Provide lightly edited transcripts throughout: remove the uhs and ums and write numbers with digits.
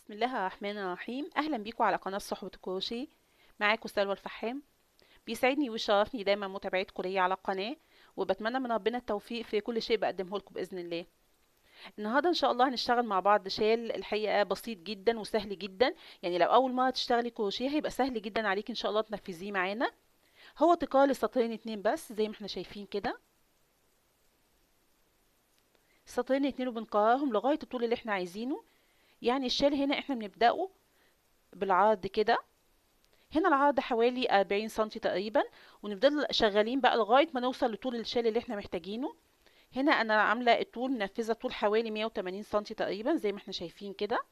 بسم الله الرحمن الرحيم. اهلا بيكم على قناه صحبه الكروشيه. معاكم سلوى الفحام. بيسعدني ويشرفني دايما متابعتكم ليا على القناه، وبتمنى من ربنا التوفيق في كل شيء بقدمه لكم باذن الله. النهارده ان شاء الله هنشتغل مع بعض شال، الحقيقه بسيط جدا وسهل جدا. يعني لو اول مره تشتغلي كروشيه هيبقى سهل جدا عليك ان شاء الله تنفذيه معانا. هو تكرار لسطرين اتنين بس زي ما احنا شايفين كده، سطرين اتنين وبنكررهم لغايه الطول اللي احنا عايزينه. يعني الشال هنا احنا بنبداه بالعرض كده، هنا العرض حوالي 40 سنتي تقريبا، ونفضل شغالين بقى لغاية ما نوصل لطول الشال اللي احنا محتاجينه. هنا انا عاملة الطول، منفذة طول حوالي 180 سنتي تقريبا زي ما احنا شايفين كده.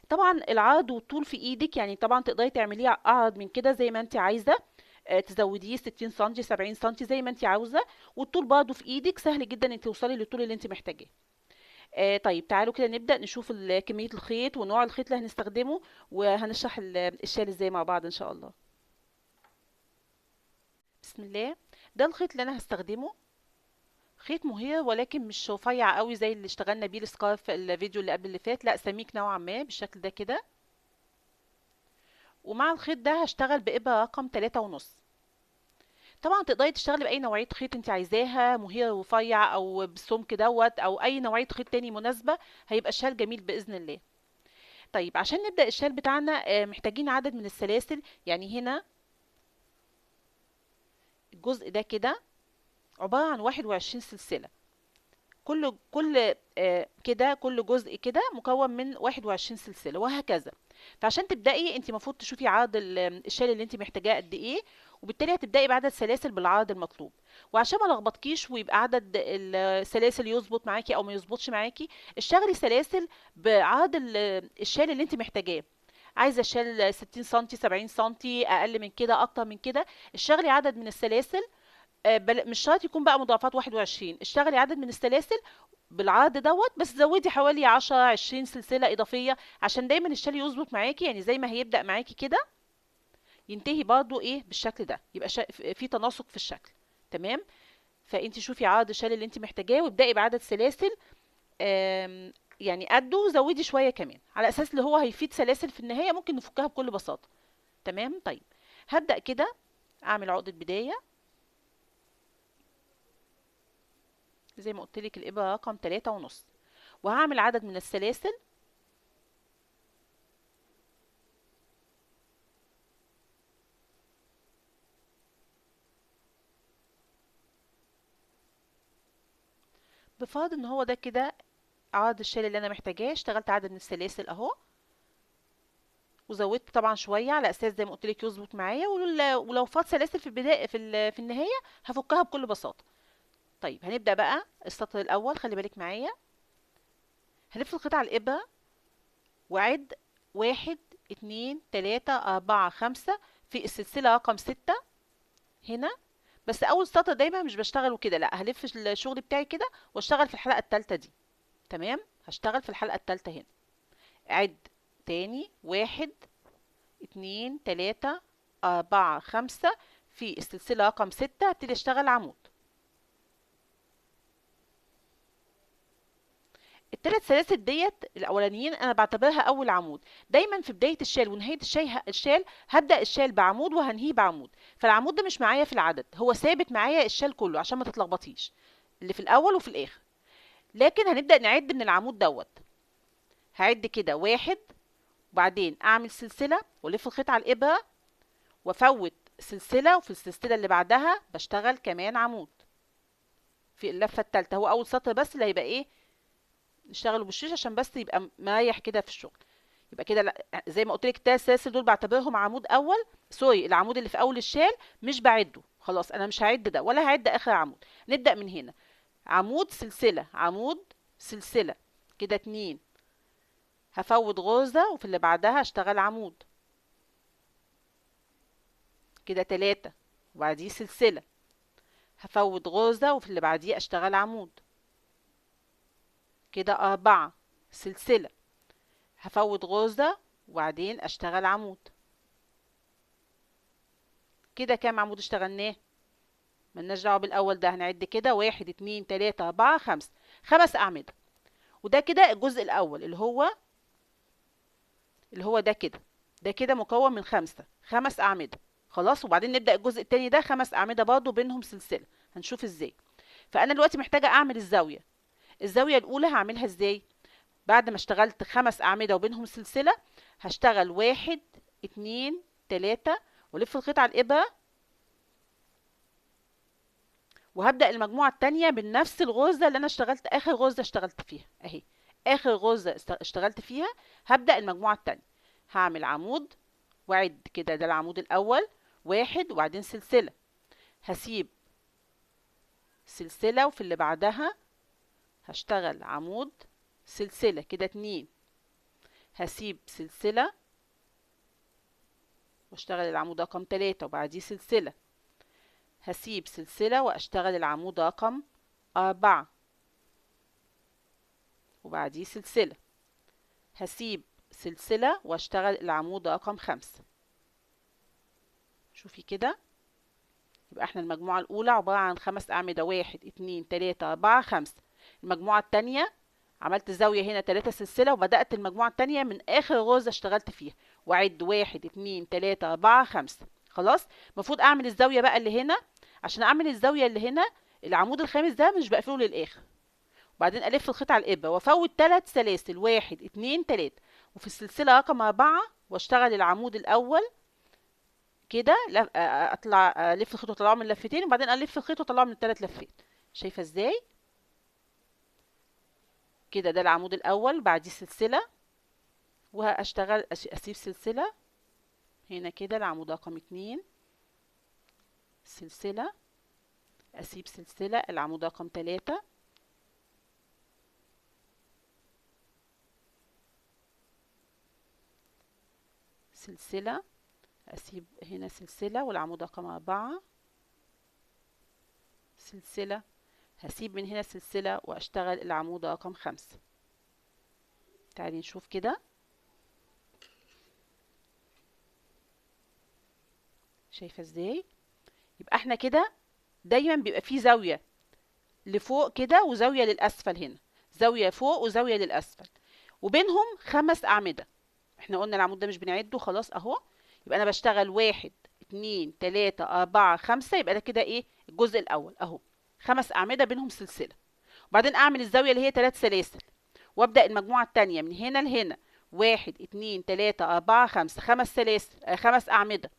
طبعا العرض والطول في ايدك، يعني طبعا تقدري تعمليه اعرض من كده زي ما انت عايزة، تزوديه 60 سنتي 70 سنتي زي ما انت عاوزة. والطول برضه في ايدك، سهل جدا انك توصلي للطول اللي انت محتاجاه. طيب تعالوا كده نبدأ نشوف كمية الخيط ونوع الخيط اللي هنستخدمه، وهنشرح الشال ازاي مع بعض ان شاء الله. بسم الله. ده الخيط اللي انا هستخدمه، خيط مهير ولكن مش رفيع قوي زي اللي اشتغلنا بيه السكارف في الفيديو اللي قبل اللي فات، لا سميك نوعا ما بالشكل ده كده. ومع الخيط ده هشتغل بإبرة رقم 3.5. طبعا تقدري تشتغلي بأي نوعية خيط انت عايزاها، مهير رفيع او بالسمك دوت او اي نوعية خيط تاني مناسبة، هيبقى الشال جميل بإذن الله. طيب عشان نبدأ الشال بتاعنا محتاجين عدد من السلاسل. يعني هنا الجزء ده كده عبارة عن 21 سلسلة. كده كل جزء كده مكون من 21 سلسلة وهكذا. فعشان تبدأي انت المفروض تشوفي عرض الشال اللي انت محتاجاه قد ايه، وبالتالي هتبدأي بعدد سلاسل بالعرض المطلوب. وعشان ما لخبطكيش ويبقى عدد السلاسل يظبط معاكي او ما يظبطش معاكي، اشتغلي سلاسل بعرض الشال اللي انت محتاجاه. عايزه الشال 60 سنتي 70 سنتي، اقل من كده اكتر من كده، اشتغلي عدد من السلاسل. مش شرط يكون بقى مضاعفات 21، اشتغلي عدد من السلاسل بالعرض دوت، بس زودي حوالي 10 20 سلسلة إضافية عشان دايما الشال يظبط معاكي. يعني زي ما هيبدأ معاكي كده ينتهي برضو ايه بالشكل ده، يبقى في تناسق في الشكل. تمام. فانت شوفي عرض الشال اللي انت محتاجاه وابدأي بعدد سلاسل يعني قده، زودي شوية كمان على أساس اللي هو هيفيد سلاسل في النهاية ممكن نفكها بكل بساطة. تمام. طيب هبدأ كده أعمل عقدة بداية زي ما قلت لك، الإبرة رقم 3.5، وهعمل عدد من السلاسل. بفرض ان هو ده كده عرض الشال اللي انا محتاجاه، اشتغلت عدد من السلاسل اهو، وزودت طبعا شويه على اساس زي ما قلت لك يظبط معايا، ولو فاض سلاسل في البدايه في النهايه هفكها بكل بساطه. طيب هنبدا بقى السطر الاول، خلي بالك معايا. هلف الخيط على الابره وعد: 1 2 3 4 5 في السلسله رقم 6 هنا. بس اول سطر دايما مش بشتغله كده، لا هلف الشغل بتاعي كده واشتغل في الحلقه الثالثه دي. تمام. هشتغل في الحلقه الثالثه هنا. عد تاني: 1 2 3 4 5 في السلسلة رقم 6، هبتدي اشتغل عمود. الثلاث سلاسل ديت الاولانيين انا بعتبرها اول عمود. دايما في بدايه الشال ونهايه الشال هبدا الشال بعمود وهنهيه بعمود، فالعمود ده مش معايا في العدد، هو ثابت معايا الشال كله عشان ما تتلخبطيش اللي في الاول وفي الاخر. لكن هنبدا نعد من العمود دوت. هعد كده: 1، وبعدين اعمل سلسله والف الخيط على الابره وافوت سلسلة، وفي السلسلة اللي بعدها بشتغل كمان عمود في اللفة التالتة. هو أول سطر بس اللي هيبقى إيه نشتغله بالشيش عشان بس يبقى مريح كده في الشغل. يبقى كده زي ما قلت لك التلات سلاسل دول بعتبرهم عمود أول. سوري، العمود اللي في أول الشال مش بعده خلاص، أنا مش هعد ده ولا هعد آخر عمود. نبدأ من هنا: عمود سلسلة عمود سلسلة، كده 2. هفوت غرزة وفي اللي بعدها اشتغل عمود، كده 3. وبعديه سلسلة، هفوت غرزة وفي اللي بعديه اشتغل عمود، كده 4. سلسلة، هفوت غرزة وبعدين اشتغل عمود. كده كام عمود اشتغلناه؟ ملناش دعوة بالأول ده، هنعد كده: 1 2 3 4 5، 5 أعمدة. وده كده الجزء الاول اللي هو ده كده مكون من خمس اعمده. خلاص، وبعدين نبدا الجزء التاني ده 5 اعمده برضه بينهم سلسله. هنشوف ازاي. فانا دلوقتي محتاجه اعمل الزاويه الاولى. هعملها ازاي؟ بعد ما اشتغلت 5 اعمده وبينهم سلسله، هشتغل 1 2 3 والف الخيط على الابره، وهبدا المجموعه التانيه بنفس الغرزه اللي انا اخر غرزه اشتغلت فيها اهي. اخر غرزه اشتغلت فيها هبدا المجموعه التانيه. هعمل عمود واعد كده، ده العمود الاول 1 وبعدين سلسله، هسيب سلسله وفي اللي بعدها هشتغل عمود سلسله كده 2، هسيب سلسله واشتغل العمود رقم 3 وبعديه سلسله، هسيب سلسله واشتغل العمود رقم 4 وبعديه سلسله، هسيب سلسله واشتغل العمود رقم 5. شوفي كده، يبقى احنا المجموعه الاولى عباره عن 5 اعمده، 1 2 3 4 5. المجموعه الثانيه عملت زاويه هنا 3 سلسله، وبدات المجموعه الثانيه من اخر غرزه اشتغلت فيها، واعد 1 2 3 4 5. خلاص، المفروض اعمل الزاويه بقى اللي هنا. عشان اعمل الزاويه اللي هنا، العمود الخامس ده مش بقفله للاخر، وبعدين الف الخيط على الابره وافوت 3 سلاسل، 1 2 3، وفي السلسله رقم 4 واشتغل العمود الاول كده. اطلع الف الخيط واطلعه من لفتين، وبعدين الف الخيط واطلعه من 3 لفات. شايفه ازاي؟ كده ده العمود الاول، بعديه سلسله، وهشتغل اسيب سلسله هنا كده العمود رقم 2، سلسله، اسيب سلسله العمود رقم 3، سلسله، اسيب هنا سلسله والعمود رقم 4، سلسله، هسيب من هنا سلسله واشتغل العمود رقم 5. تعالي نشوف كده. شايفه ازاي؟ يبقى احنا كده دايما بيبقى فيه زاويه لفوق كده وزاويه للاسفل هنا، زاويه فوق وزاويه للاسفل، وبينهم 5 اعمده. احنا قلنا العمود ده مش بنعده، خلاص اهو. يبقى انا بشتغل 1 2 3 4 5. يبقى ده كده ايه؟ الجزء الاول اهو، 5 اعمده بينهم سلسله، وبعدين اعمل الزاويه اللي هي 3 سلاسل، وابدا المجموعه الثانيه من هنا لهنا، 1 2 3 4 5، 5 سلاسل، 5 اعمده،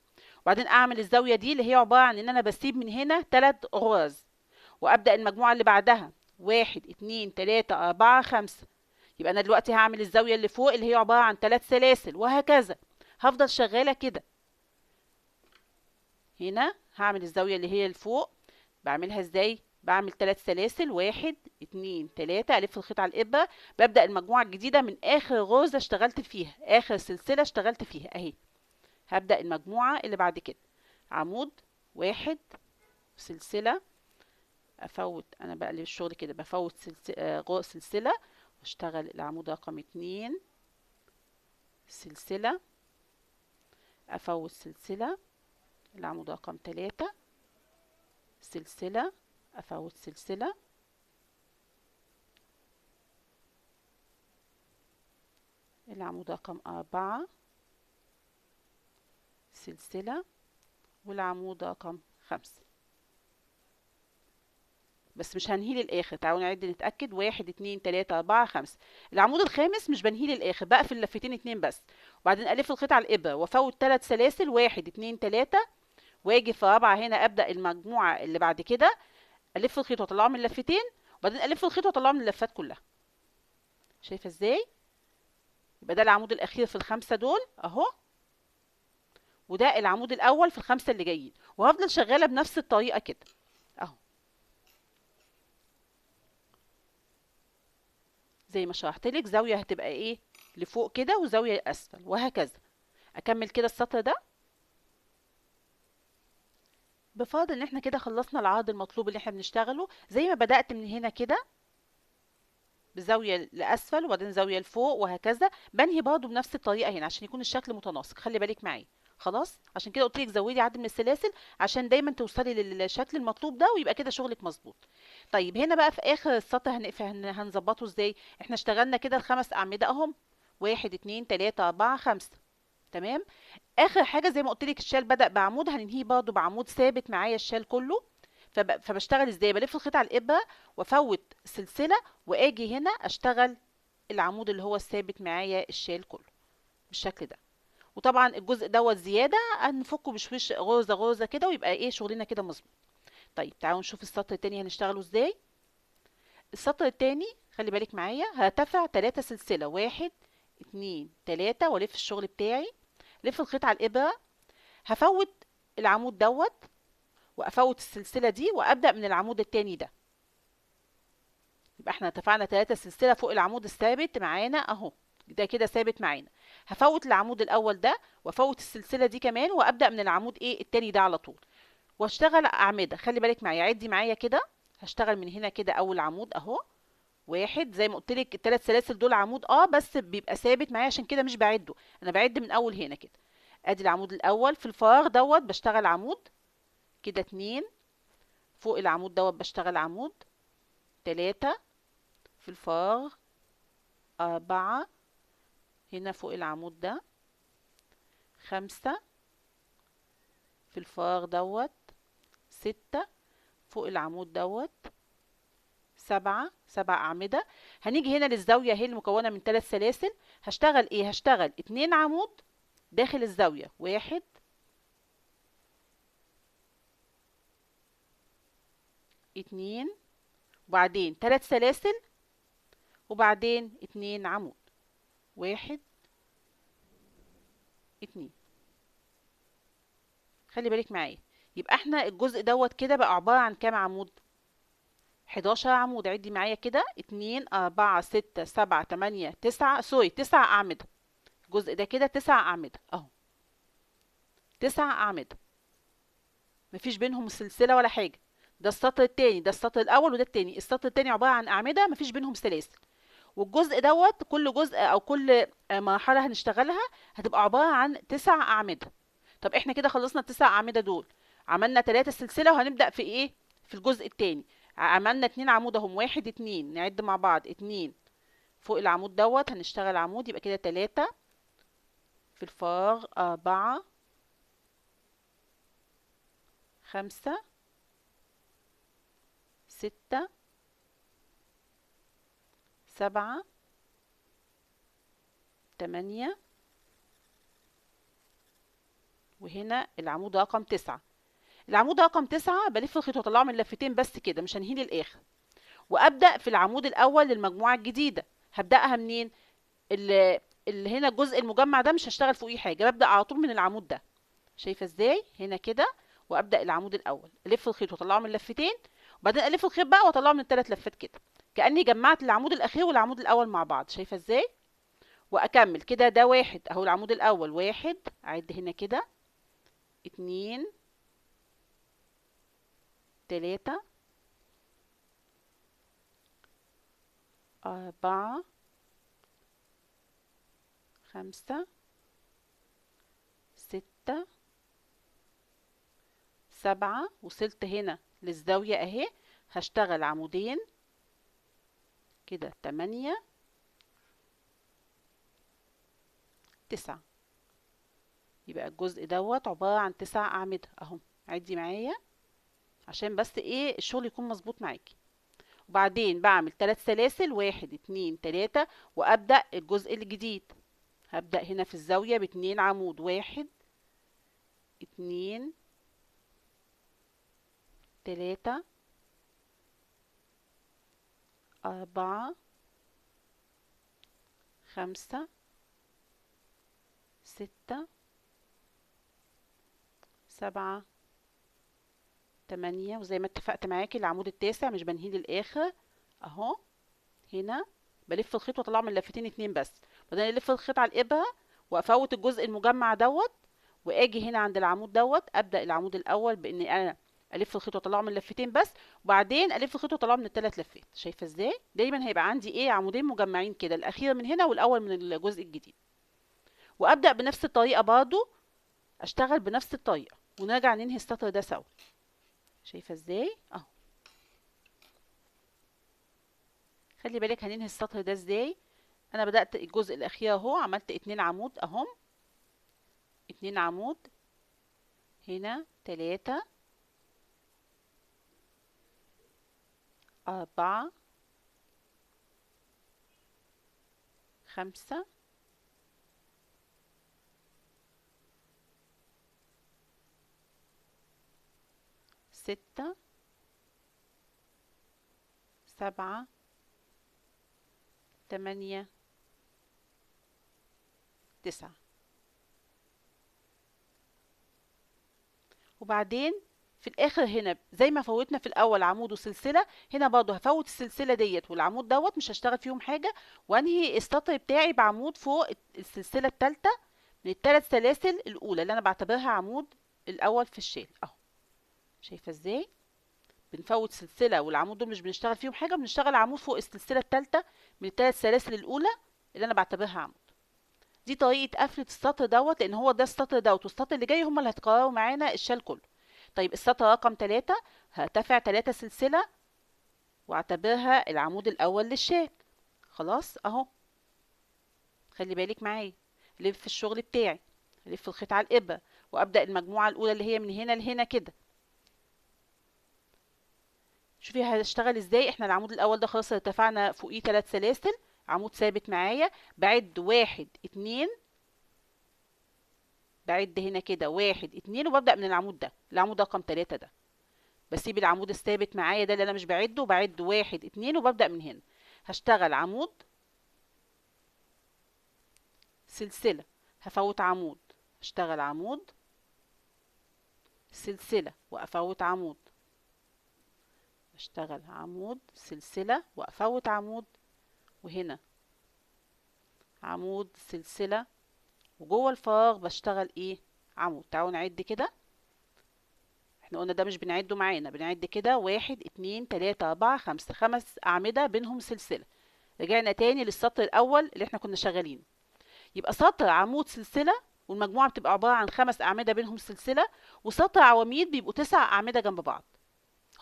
وبعدين اعمل الزاويه دي اللي هي عباره عن ان انا بسيب من هنا 3 غرز، وابدا المجموعه اللي بعدها 1 2 3 4 5. يبقى انا دلوقتي هعمل الزاويه اللي فوق اللي هي عباره عن 3 سلاسل، وهكذا هفضل شغاله كده. هنا هعمل الزاويه اللي هي الفوق، بعملها ازاي؟ بعمل 3 سلاسل، 1 2 3، الف الخيط على الابره، ببدا المجموعه الجديده من اخر غرزه اشتغلت فيها، اخر سلسله اشتغلت فيها اهي. هبدا المجموعه اللي بعد كده، عمود 1 سلسله، افوت، انا بقلب الشغل كده، بفوت سلسله واشتغل العمود رقم 2، سلسله، افوت سلسله العمود رقم 3، سلسله، افوت سلسله، العمود رقم 4، سلسله، والعمود رقم 5. بس مش هنهيه للاخر، تعالوا نعد نتاكد، 1 2 3 4 5. العمود الخامس مش بنهيه للاخر، بقفل لفتين 2 بس، وبعدين الف الخيط على الابره وافوت 3 سلاسل، 1 2 3، واجي في 4 هنا ابدا المجموعه اللي بعد كده، الف الخيط واطلعه من لفتين، وبعدين الف الخيط واطلعه من اللفات كلها. شايفه ازاي؟ يبقى ده العمود الاخير في ال5 دول اهو، وده العمود الاول في ال5 اللي جايين، وهفضل شغاله بنفس الطريقه كده اهو، زي ما شرحت لك. زاويه هتبقى ايه؟ لفوق كده، وزاويه لاسفل، وهكذا. اكمل كده السطر ده. بفرض ان احنا كده خلصنا العرض المطلوب اللي احنا بنشتغله، زي ما بدأت من هنا كده بزاويه لاسفل وبعدين زاويه لفوق، وهكذا بنهي برضه بنفس الطريقه هنا عشان يكون الشكل متناسق. خلي بالك معايا. خلاص، عشان كده قلت لك زودي عدد من السلاسل عشان دايما توصلي للشكل المطلوب ده ويبقى كده شغلك مظبوط. طيب هنا بقى في اخر السطر هنظبطه ازاي؟ احنا اشتغلنا كده الخمس اعمده اهم، واحد اتنين تلاته اربعه خمسه. تمام. اخر حاجه زي ما قلت لك الشال بدأ بعمود، هننهيه برضه بعمود ثابت معايا الشال كله. فبشتغل ازاي؟ بلف الخيط على الابره وافوت سلسله واجي هنا اشتغل العمود اللي هو الثابت معايا الشال كله بالشكل ده. وطبعا الجزء دوت زياده هنفكه بشويش غرزه غرزه كده ويبقى ايه شغلنا كده مظبوط. طيب تعالوا نشوف السطر التاني هنشتغله ازاي. السطر التاني خلي بالك معايا هرتفع 3 سلسله، واحد اتنين تلاته، والف الشغل بتاعي، لف الخيط على الابره، هفوت العمود دوت وافوت السلسله دي وابدا من العمود التاني ده. يبقى احنا اتفقنا 3 سلسله فوق العمود الثابت معانا اهو، ده كده ثابت معانا. هفوت العمود الاول ده وافوت السلسله دي كمان وابدا من العمود ايه التاني ده على طول واشتغل اعمده. خلي بالك معايا، عدي معايا كده. هشتغل من هنا كده اول عمود اهو، واحد زي ما قلت لك الثلاث سلاسل دول عمود بس بيبقى ثابت معايا عشان كده مش بعده، انا بعد من اول هنا كده. ادي العمود الاول في الفراغ دوت بشتغل عمود كده، اتنين فوق العمود دوت بشتغل عمود، تلاتة في الفراغ، أربعة هنا فوق العمود ده، خمسة في الفراغ دوت، ستة فوق العمود دوت، سبعة، سبع أعمدة. هنيجي هنا للزاوية اهي المكونة من 3 سلاسل، هشتغل ايه؟ هشتغل 2 عمود داخل الزاوية، واحد اتنين، وبعدين 3 سلاسل، وبعدين 2 عمود، واحد اتنين. خلي بالك معايا، يبقى احنا الجزء دوت كده بقى عبارة عن كام عمود؟ 11 عمود. عدي معايا كده، 2 4 6 7 8 9، سوري 9 أعمدة. الجزء ده كده 9 أعمدة اهو، 9 أعمدة مفيش بينهم سلسلة ولا حاجة. ده السطر التاني، ده السطر الأول وده التاني. السطر التاني عبارة عن أعمدة مفيش بينهم سلاسل، والجزء دوت كل جزء أو كل مرحلة هنشتغلها هتبقى عبارة عن 9 أعمدة. طب احنا كده خلصنا التسع أعمدة دول، عملنا 3 سلسلة وهنبدأ في ايه؟ في الجزء التاني. عملنا 2 عمود اهم، واحد اتنين، نعد مع بعض، اتنين فوق العمود دوت هنشتغل عمود يبقى كده 3 في الفراغ، 4 5 6 7 8، وهنا العمود رقم 9. العمود رقم 9 بلف الخيط واطلعه من لفتين بس كده، مش هنهيه للآخر، وأبدأ في العمود الأول للمجموعة الجديدة. هبدأها منين؟ اللي هنا الجزء المجمع ده مش هشتغل فوقيه حاجة، ببدأ على طول من العمود ده. شايفة ازاي؟ هنا كده، وابدأ العمود الأول ألف الخيط واطلعه من لفتين، وبعدين ألف الخيط بقى واطلعه من الثلاث لفات كده، كأني جمعت العمود الأخير والعمود الأول مع بعض. شايفة ازاي؟ وأكمل كده، ده واحد أهو العمود الأول، واحد، أعد هنا كده، اتنين تلاتة أربعة خمسة ستة سبعة، وصلت هنا للزاوية اهي، هشتغل عمودين كده، 8 9. يبقى الجزء دوت عبارة عن 9 أعمدة اهو. عدي معايا عشان بس ايه الشغل يكون مظبوط معاكي. وبعدين بعمل 3 سلاسل، واحد اتنين تلاتة، وابدأ الجزء الجديد. هبدأ هنا في الزاوية باتنين عمود، واحد اتنين تلاتة أربعة خمسة ستة سبعة تمانية، وزي ما اتفقت معاكي العمود التاسع مش بنهيه للآخر اهو. هنا بلف الخيط واطلعه من لفتين اتنين بس، بعدين الف الخيط على الابره وافوت الجزء المجمع دوت، واجي هنا عند العمود دوت ابدا العمود الاول باني انا الف الخيط واطلعه من لفتين بس، وبعدين الف الخيط واطلعه من الثلاث لفات. شايفه ازاي؟ دايما هيبقى عندي ايه عمودين مجمعين كده، الاخير من هنا والاول من الجزء الجديد. وابدا بنفس الطريقه برضو اشتغل بنفس الطريقة ونرجع ننهي السطر ده سوا. شايفة ازاي؟ اهو. خلي بالك هننهي السطر ده ازاي. انا بدأت الجزء الاخير اهو، عملت 2 عمود اهم، 2 عمود، هنا 3، 4، 5، 6، 7، 8، 9. وبعدين في الاخر هنا زي ما فوتنا في الاول عمود وسلسله، هنا برضه هفوت السلسله ديت والعمود دوت، مش هشتغل فيهم حاجه، وانهي السطر بتاعي بعمود فوق السلسله الثالثه من الثلاث سلاسل الاولى اللي انا بعتبرها عمود الاول في الشال اهو. شايفه ازاي؟ بنفوت سلسله والعمود دول مش بنشتغل فيهم حاجه، بنشتغل عمود فوق السلسله الثالثه من الثلاث سلاسل الاولى اللي انا بعتبرها عمود. دي طريقه قفله السطر دوت، لان هو ده السطر دوت والسطر اللي جاي هما اللي هتكرروا معانا الشال كله. طيب السطر رقم 3 هرتفع 3 سلسلة واعتبرها العمود الأول للشال. خلاص اهو. خلي بالك معايا، لف الشغل بتاعي، لف الخيط على الإبرة وأبدأ المجموعة الأولى اللي هي من هنا لهنا كده. شوفي هشتغل ازاي. احنا العمود الأول ده خلاص ارتفعنا فوقيه 3 سلاسل، عمود ثابت معايا، بعد 1 2، بعد هنا كده 1 2 وببدأ من العمود ده، العمود رقم 3 ده. بسيب العمود الثابت معايا ده اللي انا مش بعده، بعد 1 2 وببدأ من هنا. هشتغل عمود، سلسلة، هفوت عمود، اشتغل عمود، سلسلة وافوت عمود، اشتغل عمود، سلسلة وافوت عمود، وهنا عمود، سلسلة، وجوه الفراغ بشتغل ايه؟ عمود. تعالوا نعد كده. احنا قلنا ده مش بنعده معانا، بنعد كده 1 2 3 4 5، 5 أعمدة بينهم سلسلة. رجعنا تاني للسطر الأول اللي احنا كنا شغالينه. يبقى سطر عمود سلسلة، والمجموعة بتبقى عبارة عن 5 أعمدة بينهم سلسلة، وسطر عواميد بيبقوا 9 أعمدة جنب بعض.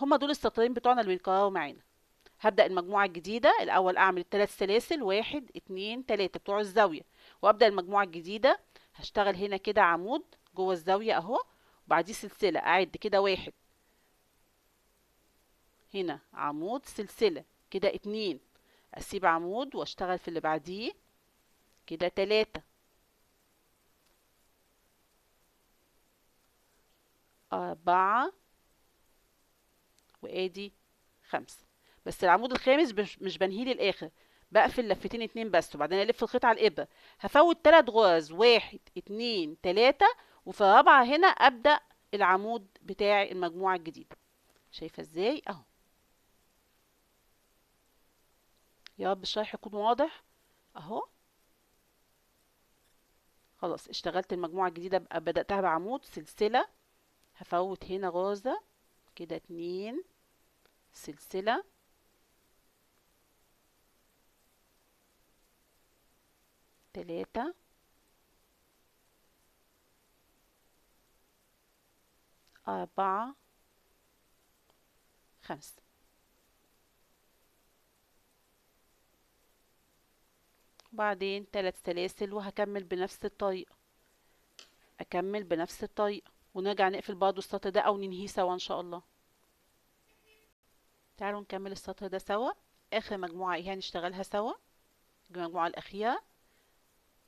هما دول السطرين بتوعنا اللي بيتكرروا معانا. هبدأ المجموعة الجديدة الأول، أعمل الثلاث سلاسل 1 2 3 بتوع الزاوية، وأبدأ المجموعة الجديدة. هشتغل هنا كده عمود جوه الزاوية أهو، وبعديه سلسلة، أعد كده 1، هنا عمود، سلسلة، كده 2، أسيب عمود وأشتغل في اللي بعديه، كده 3، 4، وادي 5. بس العمود الخامس مش بنهيه للاخر، بقفل لفتين 2 بس، وبعدين الف الخيط على الابره. هفوت 3 غرز، 1 2 3، وفي الرابعه هنا ابدا العمود بتاع المجموعه الجديده. شايفه ازاي؟ اهو. يا رب الشرح يكون واضح اهو. خلاص اشتغلت المجموعه الجديده، بداتها بعمود، سلسله، هفوت هنا غرزه، كده 2، سلسله، 3، 4، 5. وبعدين 3 سلاسل وهكمل بنفس الطريقة، اكمل بنفس الطريقة، ونرجع نقفل برضو السطر ده او ننهيه سوا ان شاء الله. تعالوا نكمل السطر ده سوا. اخر مجموعة ايه هنشتغلها سوا؟ المجموعة الاخيرة.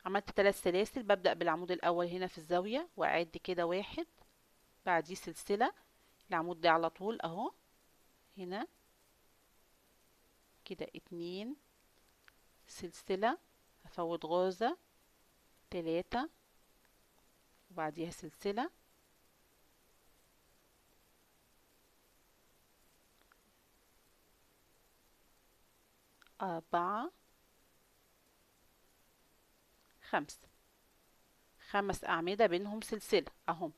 عملت 3 سلاسل، ببدأ بالعمود الاول هنا في الزاوية واعد كده 1، بعديه سلسلة، العمود ده على طول اهو، هنا كده 2، سلسلة، هفوت غرزة، 3، وبعديها سلسلة، 4، 5. 5 أعمدة بينهم سلسلة اهم.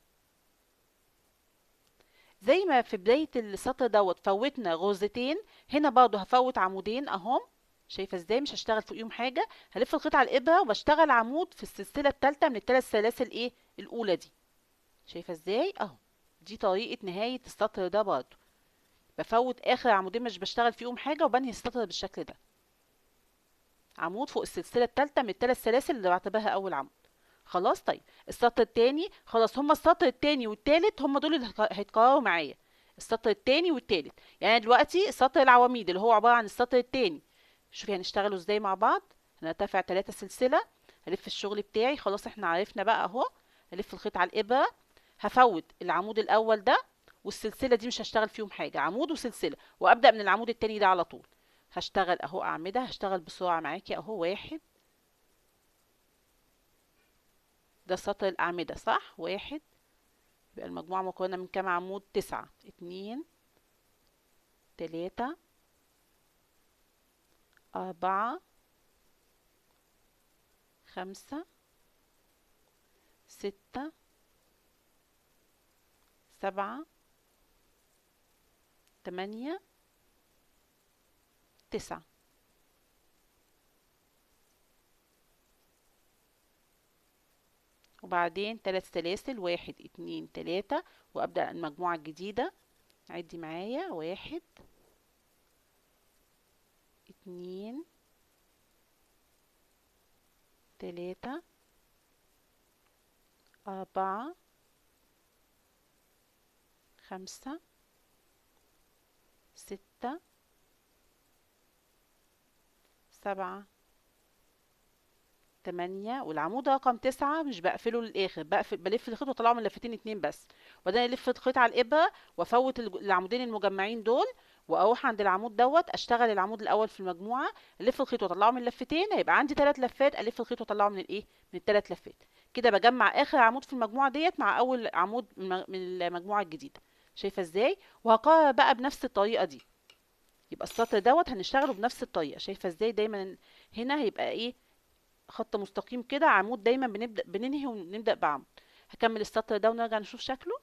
زي ما في بداية السطر دوت فوتنا غرزتين، هنا برضو هفوت عمودين اهم. شايفة ازاي؟ مش هشتغل فوقيهم حاجة، هلف الخيط على الإبرة وبشتغل عمود في السلسلة الثالثة من الثلاث سلاسل ايه الأولى دي. شايفه ازاي اهو. دي طريقه نهايه السطر ده برضه، بفوت اخر عمودين مش بشتغل فيهم حاجه وبنهي السطر بالشكل ده. عمود فوق السلسله الثالثه من الثلاث سلاسل اللي بعتبرها اول عمود. خلاص. طيب السطر التاني خلاص، هما السطر التاني والتالت هما دول اللي هيتكرروا معايا. السطر التاني والتالت، يعني أنا دلوقتي السطر العواميد اللي هو عباره عن السطر التاني. شوفي هنشتغلوا ازاي مع بعض. هنرتفع 3 سلسله، هلف الشغل بتاعي، خلاص احنا عرفنا بقى اهو. هلف الخيط على الابره، هفوت العمود الاول ده والسلسله دي مش هشتغل فيهم حاجه، عمود وسلسله، وابدا من العمود التاني ده على طول. هشتغل اهو اعمده، هشتغل بسرعه معاكي اهو. واحد، ده سطر الاعمده صح، واحد. يبقى المجموعه مكونه من كام عمود؟ 9. 2، 3، 4، 5، 6، 7، 8، 9. وبعدين 3 سلاسل، 1 2 3، وابدا المجموعه الجديده. عدي معايا، 1 2 3 4 5 6 7 8. والعمود رقم 9 مش بقفله للاخر، بلف الخيط واطلعه من لفتين اتنين بس، وبعدين الف الخيط على الابره وافوت العمودين المجمعين دول، واروح عند العمود دوت اشتغل العمود الاول في المجموعه، الف الخيط واطلعه من لفتين، هيبقى عندي 3 لفات، الف الخيط واطلعه من الايه، من الثلاث لفات. كده بجمع اخر عمود في المجموعه ديت مع اول عمود من المجموعه الجديده. شايفه ازاي؟ وهكرر بقى بنفس الطريقه دي. يبقى السطر دوت هنشتغله بنفس الطريقه. شايفه ازاي؟ دايما هنا هيبقى ايه، خط مستقيم كده، عمود دايما بننهي ونبدأ بعمود. هكمل السطر ده ونرجع نشوف شكله.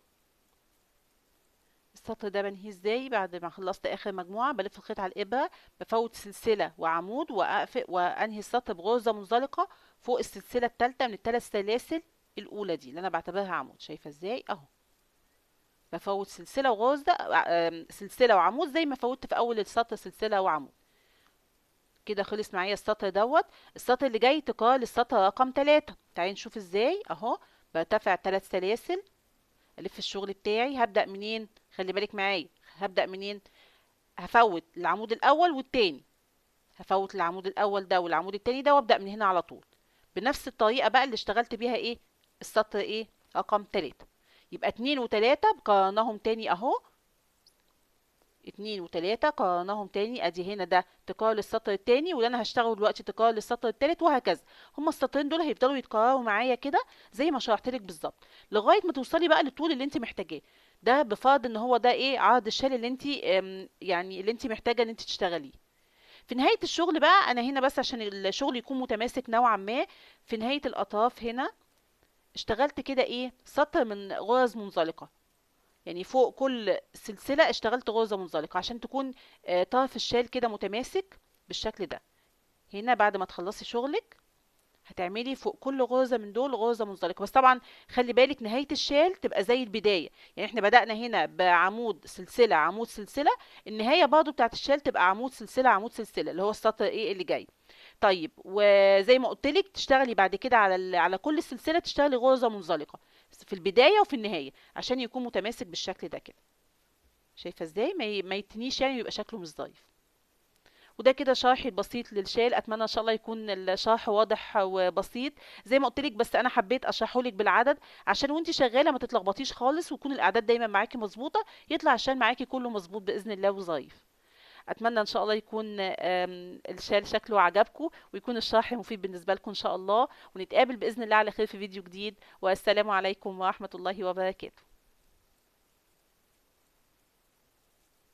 السطر ده بنهيه ازاي؟ بعد ما خلصت اخر مجموعة بلف الخيط على الابرة، بفوت سلسلة وعمود واقفل وانهي السطر بغرزة منزلقة فوق السلسلة الثالثة من الثلاث سلاسل الاولى دي اللي انا بعتبرها عمود. شايفة ازاي اهو؟ بفوت سلسلة وغرزة، سلسلة وعمود زي ما فوتت في اول السطر سلسلة وعمود. كده خلص معايا السطر دوت. السطر اللي جاي تكرار للسطر رقم 3. تعالي نشوف ازاي اهو. برتفع 3 سلاسل، الف الشغل بتاعي، هبدأ منين؟ خلي بالك معايا، هبدأ منين؟ هفوت العمود الاول والتاني، هفوت العمود الاول ده والعمود التاني ده وابدأ من هنا على طول، بنفس الطريقة بقى اللي اشتغلت بيها ايه، السطر ايه، رقم 3. يبقى 2 و3 قررناهم تاني اهو. 2 و3 قررناهم تاني، ادي هنا ده تكرار للسطر التاني، واللي انا هشتغله دلوقتي تكرار للسطر التالت، وهكذا. هما السطرين دول هيفضلوا يتكرروا معايا كده زي ما شرحت لك بالظبط، لغايه ما توصلي بقى للطول اللي انت محتاجاه. ده بفرض ان هو ده ايه، عرض الشال اللي انت يعني اللي انت محتاجه ان انت تشتغليه. في نهايه الشغل بقى، انا هنا بس عشان الشغل يكون متماسك نوعا ما، في نهايه الاطراف هنا اشتغلت كده ايه، سطر من غرز منزلقه. يعني فوق كل سلسلة اشتغلت غرزة منزلقة عشان تكون طرف الشال كده متماسك بالشكل ده. هنا بعد ما تخلصي شغلك هتعملي فوق كل غرزة من دول غرزة منزلقة، بس طبعا خلي بالك نهاية الشال تبقى زي البداية. يعني احنا بدأنا هنا بعمود سلسلة عمود سلسلة، النهاية برضو بتاعت الشال تبقى عمود سلسلة عمود سلسلة، اللي هو السطر ايه اللي جاي. طيب وزي ما قلت لك تشتغلي بعد كده على على كل سلسلة تشتغلي غرزة منزلقة في البداية وفي النهاية عشان يكون متماسك بالشكل ده كده. شايفه ازاي؟ ما يتنيش يعني، يبقى شكله مش ضعيف. وده كده شرحي البسيط للشال. اتمنى ان شاء الله يكون الشرح واضح وبسيط زي ما قلت لك، بس انا حبيت اشرحه لك بالعدد عشان وانت شغاله ما تتلخبطيش خالص، ويكون الاعداد دايما معاكي مظبوطه، يطلع الشال معاكي كله مظبوط باذن الله وظريف. اتمنى ان شاء الله يكون الشال شكله عجبكم، ويكون الشرح مفيد بالنسبه لكم ان شاء الله، ونتقابل باذن الله على خير في فيديو جديد، والسلام عليكم ورحمه الله وبركاته.